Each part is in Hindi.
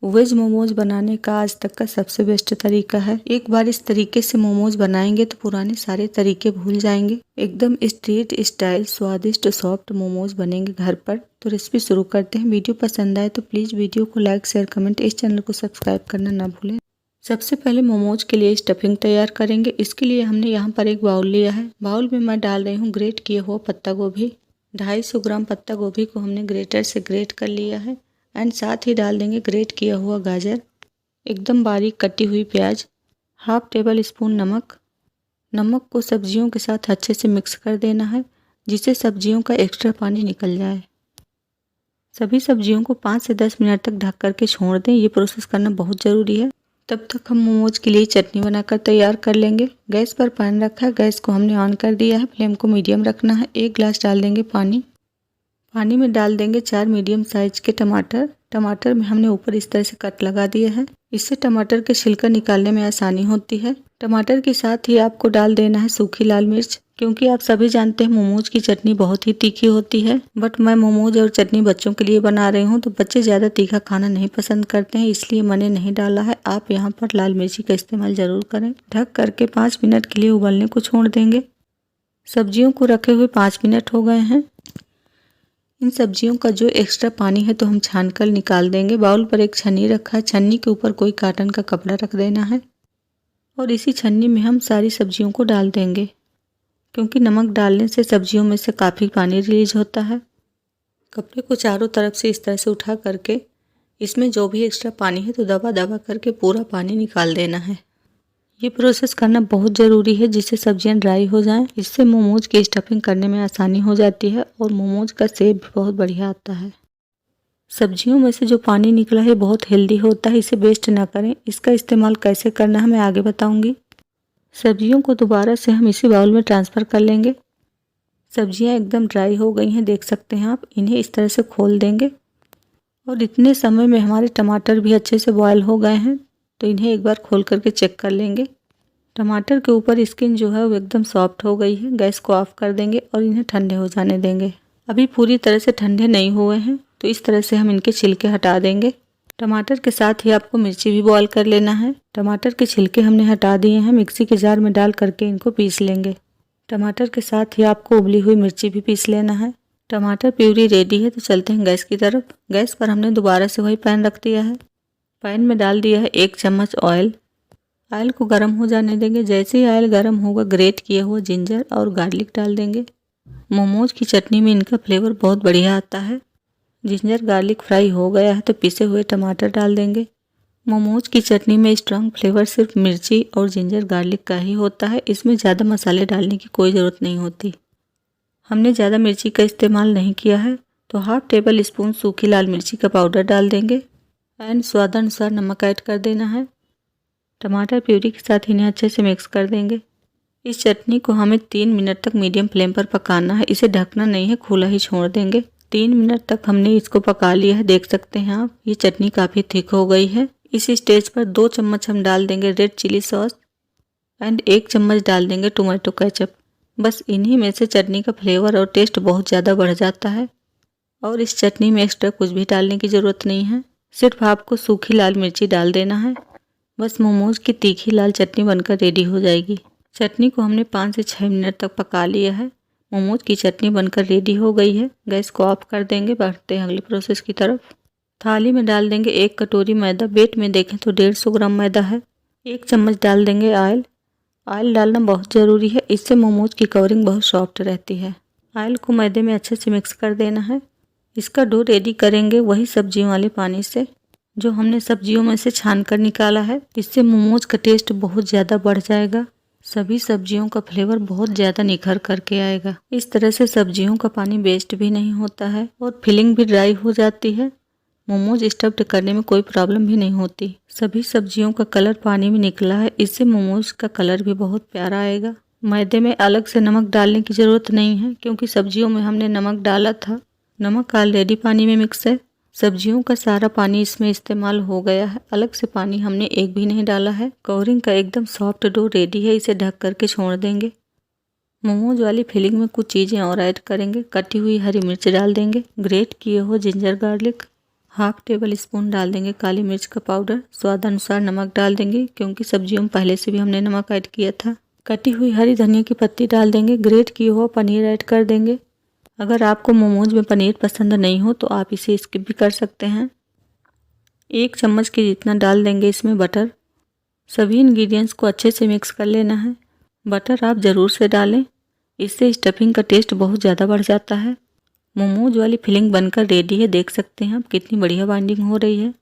वेज मोमोज बनाने का आज तक का सबसे बेस्ट तरीका है। एक बार इस तरीके से मोमोज बनाएंगे तो पुराने सारे तरीके भूल जाएंगे। एकदम स्ट्रीट स्टाइल स्वादिष्ट सॉफ्ट मोमोज बनेंगे घर पर। तो रेसिपी शुरू करते हैं। वीडियो पसंद आए तो प्लीज़ वीडियो को लाइक शेयर कमेंट, इस चैनल को सब्सक्राइब करना ना भूलें। सबसे पहले मोमोज के लिए स्टफिंग तैयार करेंगे। इसके लिए हमने यहाँ पर एक बाउल लिया है। बाउल में मैं डाल रही हूँ ग्रेट किया हुआ पत्ता गोभी। 250 ग्राम पत्ता गोभी को हमने ग्रेटर से ग्रेट कर लिया है। एंड साथ ही डाल देंगे ग्रेट किया हुआ गाजर, एकदम बारीक कटी हुई प्याज, हाफ टेबल स्पून नमक। नमक को सब्जियों के साथ अच्छे से मिक्स कर देना है, जिससे सब्जियों का एक्स्ट्रा पानी निकल जाए। सभी सब्जियों को 5 से 10 मिनट तक ढक करके छोड़ दें। ये प्रोसेस करना बहुत ज़रूरी है। तब तक हम मोमोज के लिए चटनी बनाकर तैयार कर लेंगे। गैस पर पैन रखा है, गैस को हमने ऑन कर दिया है। फ्लेम को मीडियम रखना है। 1 गिलास डाल देंगे पानी। पानी में डाल देंगे 4 मीडियम साइज के टमाटर। टमाटर में हमने ऊपर इस तरह से कट लगा दिया है। इससे टमाटर के छिलका निकालने में आसानी होती है। टमाटर के साथ ही आपको डाल देना है सूखी लाल मिर्च, क्योंकि आप सभी जानते हैं मोमोज की चटनी बहुत ही तीखी होती है। बट मैं मोमोज और चटनी बच्चों के लिए बना रही हूँ, तो बच्चे ज़्यादा तीखा खाना नहीं पसंद करते हैं, इसलिए मैंने नहीं डाला है। आप यहाँ पर लाल मिर्ची का इस्तेमाल ज़रूर करें। ढक करके 5 मिनट के लिए उबलने को छोड़ देंगे। सब्जियों को रखे हुए 5 मिनट हो गए हैं। इन सब्जियों का जो एक्स्ट्रा पानी है तो हम छान कर निकाल देंगे। बाउल पर एक छन्नी रखा है। छन्नी के ऊपर कोई कॉटन का कपड़ा रख देना है और इसी छन्नी में हम सारी सब्जियों को डाल देंगे, क्योंकि नमक डालने से सब्जियों में से काफ़ी पानी रिलीज होता है। कपड़े को चारों तरफ से इस तरह से उठा करके इसमें जो भी एक्स्ट्रा पानी है तो दबा दबा करके पूरा पानी निकाल देना है। ये प्रोसेस करना बहुत ज़रूरी है, जिससे सब्जियां ड्राई हो जाएं। इससे मोमोज की स्टफिंग करने में आसानी हो जाती है और मोमोज का शेप भी बहुत बढ़िया आता है। सब्जियों में से जो पानी निकला है बहुत हेल्दी होता है, इसे वेस्ट ना करें। इसका इस्तेमाल कैसे करना है मैं आगे बताऊंगी। सब्जियों को दोबारा से हम इसी बाउल में ट्रांसफ़र कर लेंगे। सब्जियाँ एकदम ड्राई हो गई हैं, देख सकते हैं आप। इन्हें इस तरह से खोल देंगे और इतने समय में हमारे टमाटर भी अच्छे से बॉयल हो गए हैं, तो इन्हें एक बार खोल करके चेक कर लेंगे। टमाटर के ऊपर स्किन जो है वो एकदम सॉफ्ट हो गई है। गैस को ऑफ कर देंगे और इन्हें ठंडे हो जाने देंगे। अभी पूरी तरह से ठंडे नहीं हुए हैं, तो इस तरह से हम इनके छिलके हटा देंगे। टमाटर के साथ ही आपको मिर्ची भी बॉयल कर लेना है। टमाटर के छिलके हमने हटा दिए हैं। मिक्सी के जार में डाल करके इनको पीस लेंगे। टमाटर के साथ ही आपको उबली हुई मिर्ची भी पीस लेना है। टमाटर प्यूरी रेडी है, तो चलते हैं गैस की तरफ। गैस पर हमने दोबारा से वही पैन रख दिया है। पैन में डाल दिया है 1 चम्मच ऑयल। ऑयल को गर्म हो जाने देंगे। जैसे ही ऑयल गर्म होगा, ग्रेट किया हुआ जिंजर और गार्लिक डाल देंगे। मोमोज की चटनी में इनका फ्लेवर बहुत बढ़िया आता है। जिंजर गार्लिक फ्राई हो गया है तो पिसे हुए टमाटर डाल देंगे। मोमोज की चटनी में स्ट्रॉन्ग फ्लेवर सिर्फ मिर्ची और जिंजर गार्लिक का ही होता है। इसमें ज़्यादा मसाले डालने की कोई ज़रूरत नहीं होती। हमने ज़्यादा मिर्ची का इस्तेमाल नहीं किया है, तो हाफ टेबल स्पून सूखी लाल मिर्ची का पाउडर डाल देंगे एंड स्वादानुसार नमक ऐड कर देना है। टमाटर प्यूरी के साथ इन्हें अच्छे से मिक्स कर देंगे। इस चटनी को हमें 3 मिनट तक मीडियम फ्लेम पर पकाना है। इसे ढकना नहीं है, खुला ही छोड़ देंगे। 3 मिनट तक हमने इसको पका लिया है, देख सकते हैं आप। ये चटनी काफ़ी थिक हो गई है। इस स्टेज पर 2 चम्मच हम डाल देंगे रेड चिली सॉस एंड 1 चम्मच डाल देंगे टोमेटो केचप। बस इन्हीं में से चटनी का फ्लेवर और टेस्ट बहुत ज़्यादा बढ़ जाता है और इस चटनी में एक्स्ट्रा कुछ भी डालने की ज़रूरत नहीं है। सिर्फ आपको सूखी लाल मिर्ची डाल देना है। बस मोमोज की तीखी लाल चटनी बनकर रेडी हो जाएगी। चटनी को हमने 5 से 6 मिनट तक पका लिया है। मोमोज की चटनी बनकर रेडी हो गई है। गैस को ऑफ कर देंगे। बढ़ते हैं अगले प्रोसेस की तरफ। थाली में डाल देंगे 1 कटोरी मैदा। वेट में देखें तो 150 ग्राम मैदा है। 1 चम्मच डाल देंगे ऑयल। ऑयल डालना बहुत ज़रूरी है, इससे मोमोज की कवरिंग बहुत सॉफ्ट रहती है। ऑयल को मैदे में अच्छे से मिक्स कर देना है। इसका डो रेडी करेंगे वही सब्जियों वाले पानी से, जो हमने सब्जियों में से छान कर निकाला है। इससे मोमोज का टेस्ट बहुत ज़्यादा बढ़ जाएगा। सभी सब्जियों का फ्लेवर बहुत ज़्यादा निखर करके आएगा। इस तरह से सब्जियों का पानी वेस्ट भी नहीं होता है और फिलिंग भी ड्राई हो जाती है। मोमोज स्टफ्ड करने में कोई प्रॉब्लम भी नहीं होती। सभी सब्जियों का कलर पानी में निकला है, इससे मोमोज का कलर भी बहुत प्यारा आएगा। मैदे में अलग से नमक डालने की ज़रूरत नहीं है, क्योंकि सब्जियों में हमने नमक डाला था। नमक ऑलरेडी पानी में मिक्स है। सब्जियों का सारा पानी इसमें इस्तेमाल हो गया है। अलग से पानी हमने एक भी नहीं डाला है। कवरिंग का एकदम सॉफ्ट डो रेडी है। इसे ढक करके छोड़ देंगे। मोमोज वाली फिलिंग में कुछ चीज़ें और ऐड करेंगे। कटी हुई हरी मिर्च डाल देंगे, ग्रेट किए हुए ginger garlic, half table spoon डाल देंगे काली मिर्च का पाउडर। स्वाद अनुसार नमक डाल देंगे क्योंकि सब्जियों में पहले से भी हमने नमक ऐड किया था। कटी हुई हरी धनिया की पत्ती डाल देंगे। ग्रेट किया हुआ पनीर ऐड कर देंगे। अगर आपको मोमोज में पनीर पसंद नहीं हो तो आप इसे स्किप भी कर सकते हैं। 1 चम्मच के जितना डाल देंगे इसमें बटर। सभी इंग्रेडिएंट्स को अच्छे से मिक्स कर लेना है। बटर आप ज़रूर से डालें, इससे स्टफिंग का टेस्ट बहुत ज़्यादा बढ़ जाता है। मोमोज वाली फिलिंग बनकर रेडी है। देख सकते हैं आप कितनी बढ़िया बाइंडिंग हो रही है।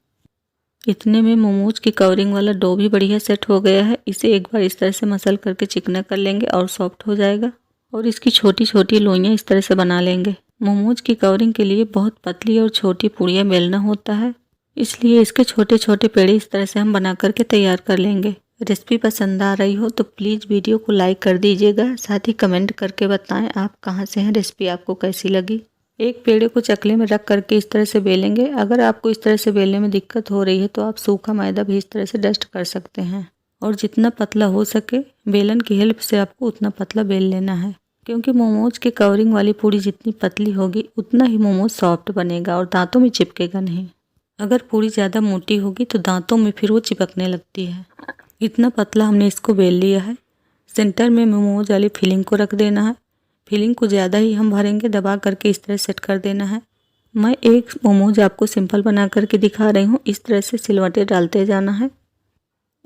इतने में मोमोज की कवरिंग वाला डो भी बढ़िया सेट हो गया है। इसे एक बार इस तरह से मसल करके चिकना कर लेंगे और सॉफ्ट हो जाएगा। और इसकी छोटी छोटी लोइयाँ इस तरह से बना लेंगे। मोमोज की कवरिंग के लिए बहुत पतली और छोटी पूड़ियाँ बेलना होता है, इसलिए इसके छोटे छोटे पेड़े इस तरह से हम बना करके तैयार कर लेंगे। रेसिपी पसंद आ रही हो तो प्लीज़ वीडियो को लाइक कर दीजिएगा। साथ ही कमेंट करके बताएं आप कहाँ से हैं, रेसिपी आपको कैसी लगी। एक पेड़े को चकले में रख करके इस तरह से बेलेंगे। अगर आपको इस तरह से बेलने में दिक्कत हो रही है तो आप सूखा मैदा भी इस तरह से डस्ट कर सकते हैं। और जितना पतला हो सके बेलन की हेल्प से आपको उतना पतला बेल लेना है, क्योंकि मोमोज के कवरिंग वाली पूड़ी जितनी पतली होगी उतना ही मोमोज सॉफ्ट बनेगा और दांतों में चिपकेगा नहीं। अगर पूड़ी ज़्यादा मोटी होगी तो दांतों में फिर वो चिपकने लगती है। इतना पतला हमने इसको बेल लिया है। सेंटर में मोमोज वाली फिलिंग को रख देना है। फिलिंग को ज़्यादा ही हम भरेंगे, दबा करके इस तरह सेट कर देना है। मैं एक मोमोज आपको सिंपल बना करके दिखा रही हूँ। इस तरह से सिलवटें डालते जाना है।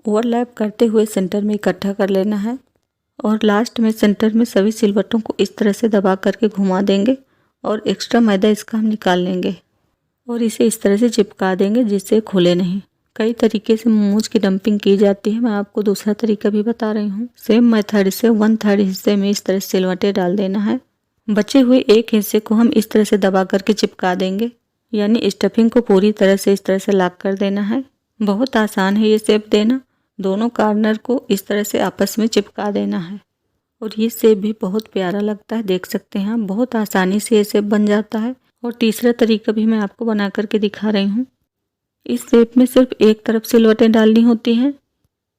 ओवरलैप करते हुए सेंटर में इकट्ठा कर लेना है और लास्ट में सेंटर में सभी सिलवटों को इस तरह से दबा करके घुमा देंगे और एक्स्ट्रा मैदा इसका हम निकाल लेंगे और इसे इस तरह से चिपका देंगे जिससे खुले नहीं। कई तरीके से मोमोज की डंपिंग की जाती है, मैं आपको दूसरा तरीका भी बता रही हूँ। सेम मेथड से 1/3 हिस्से में इस तरह से सिलवटें डाल देना है। बचे हुए एक हिस्से को हम इस तरह से दबा करके चिपका देंगे, यानी स्टफिंग को पूरी तरह से इस तरह से लॉक कर देना है। बहुत आसान है ये शेप देना। दोनों कॉर्नर को इस तरह से आपस में चिपका देना है और ये शेप भी बहुत प्यारा लगता है। देख सकते हैं आप, बहुत आसानी से ये शेप बन जाता है। और तीसरा तरीका भी मैं आपको बना करके दिखा रही हूँ। इस शेप में सिर्फ एक तरफ सिलवटें डालनी होती हैं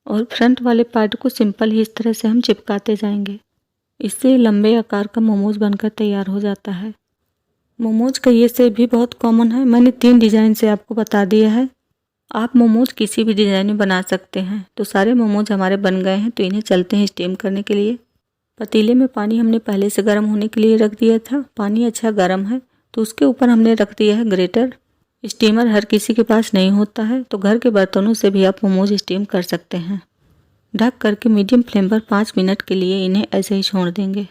और फ्रंट वाले पार्ट को सिंपल ही इस तरह से हम चिपकाते जाएंगे। इससे लंबे आकार का मोमोज बनकर तैयार हो जाता है। मोमोज का ये शेप भी बहुत कॉमन है। मैंने 3 डिज़ाइन से आपको बता दिया है। आप मोमोज किसी भी डिज़ाइन में बना सकते हैं। तो सारे मोमोज हमारे बन गए हैं, तो इन्हें चलते हैं स्टीम करने के लिए। पतीले में पानी हमने पहले से गर्म होने के लिए रख दिया था। पानी अच्छा गर्म है तो उसके ऊपर हमने रख दिया है ग्रेटर। स्टीमर हर किसी के पास नहीं होता है, तो घर के बर्तनों से भी आप मोमोज स्टीम कर सकते हैं। ढक करके मीडियम फ्लेम पर 5 मिनट के लिए इन्हें ऐसे ही छोड़ देंगे।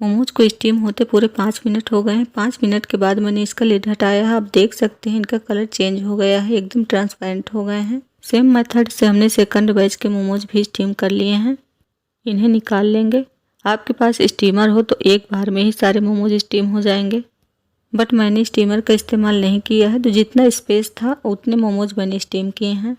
मोमोज को स्टीम होते पूरे 5 मिनट हो गए हैं। 5 मिनट के बाद मैंने इसका लिड हटाया है। आप देख सकते हैं इनका कलर चेंज हो गया है, एकदम ट्रांसपेरेंट हो गए हैं। सेम मेथड से हमने सेकंड बैच के मोमोज भी स्टीम कर लिए हैं। इन्हें निकाल लेंगे। आपके पास स्टीमर हो तो एक बार में ही सारे मोमोज स्टीम हो जाएंगे, बट मैंने स्टीमर का इस्तेमाल नहीं किया है, तो जितना स्पेस था उतने मोमोज मैंने स्टीम किए हैं।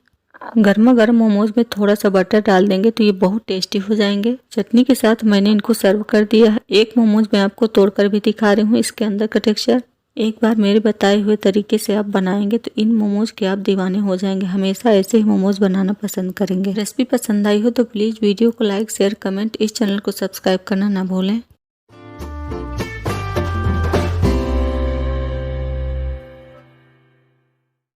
गर्मा गर्म मोमोज में थोड़ा सा बटर डाल देंगे तो ये बहुत टेस्टी हो जाएंगे। चटनी के साथ मैंने इनको सर्व कर दिया है। एक मोमोज मैं आपको तोड़कर भी दिखा रही हूँ, इसके अंदर का टेक्सचर। एक बार मेरे बताए हुए तरीके से आप बनाएंगे तो इन मोमोज के आप दीवाने हो जाएंगे। हमेशा ऐसे ही मोमोज बनाना पसंद करेंगे। रेसिपी पसंद आई हो तो प्लीज़ वीडियो को लाइक, शेयर, कमेंट, इस चैनल को सब्सक्राइब करना ना भूलें।